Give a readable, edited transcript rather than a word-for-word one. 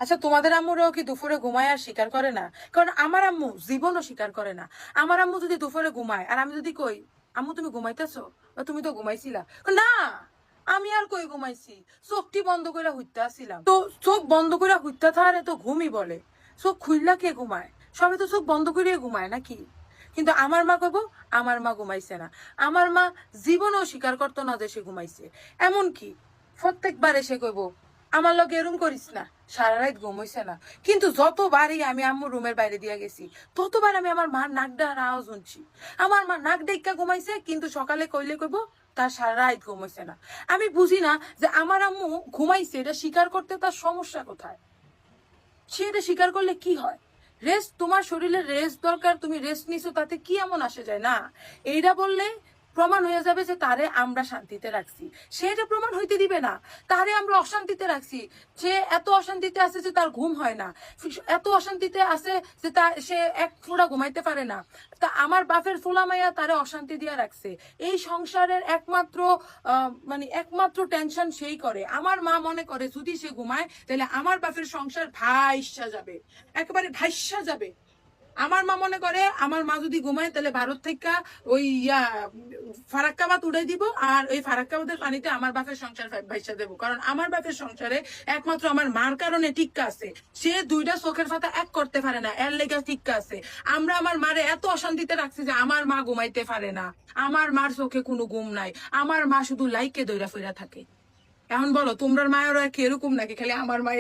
আচ্ছা, তোমাদের আম্মুরাও কি দুপুরে ঘুমায় আর স্বীকার করে না? কারণ আমার আম্মু জীবনও স্বীকার করে না। আমার আম্মু যদি দুপুরে ঘুমায় আর আমি যদি কই, আম্মু তুমি ঘুমাইতেছো, বা তুমি তো ঘুমাইছিলা, না আমি আর কই ঘুমাইছি, চোখটি বন্ধ করে হুইতে আসছিলাম। তো চোখ বন্ধ করে হুইতে থাকারে তো ঘুমই বলে। চোখ খুললা কে ঘুমায়? সবাই তো চোখ বন্ধ করিয়ে ঘুমায় নাকি? কিন্তু আমার মা কইব আমার মা ঘুমাইছে না। আমার মা জীবনও স্বীকার করতো না যে সে ঘুমাইছে। এমনকি প্রত্যেকবারে সে কইব আমার লগে এরম করিস না, সারা রাত ঘুম হইছে না। কিন্তু যতবারই আমি আম্মু রুমের বাইরে দিয়া গেছি, ততবার আমি আমার মার নাক ডাকার আওয়াজ শুনছি। আমার মা নাক ডাইকা ঘুমাইছে, কিন্তু সকালে কইলে কইব তার সারা রাত ঘুম হইছে না। আমি বুঝি না যে আমার আম্মু ঘুমাইছে এটা স্বীকার করতে তার সমস্যা কোথায়। সে এটা স্বীকার করলে কি হয়? রেস্ট, তোমার শরীরে রেস্ট দরকার, তুমি রেস্ট নিছো, তাতে কি এমন আসে যায় না? এইটা বললে প্রমাণ হয়ে যাবে যে তারে আমরা শান্তিতে রাখছি। সে এটা প্রমাণ হইতে দিবে না। তারে আমরা অশান্তিতে রাখছি। সে এত অশান্তিতে আছে যে তার ঘুম হয় না, এত অশান্তিতে আছে যে সে এক ফোঁটা ঘুমাইতে পারে না। তা আমার বাপের ফোলা মাইয়া তারে অশান্তি দিয়া রাখছে। এই সংসারের একমাত্র মানে একমাত্র টেনশন সেই করে। আমার মা মনে করে যদি সে ঘুমায় তাহলে আমার বাপের সংসার ভাইসা যাবে, একেবারে ভাইসা যাবে। আমার মা মনে করে আমার মা যদি ঘুমায় তাহলে ভারত থেকে ওই ফারাক্কাবাদ উড়াই দিব, আর ওই ফারাক্কাবাদের পানিতে আমার বাপের সংসার ভাইসা দেবো। কারণ আমার বাপের সংসারে একমাত্র আমার মার কারণে টিক্কা আছে। সে দুইটা চোখের পাতা এক করতে পারে না, এর লেগে টিক্কা আছে। আমরা আমার মারে এত অশান্তিতে রাখছি যে আমার মা ঘুমাইতে পারে না। আমার মার চোখে কোনো ঘুম নাই। আমার মা শুধু লাইকে দইরা ফিরা থাকে। এখন বলো তোমরা মায়েরও কি এরকম নাকি খালি আমার মা?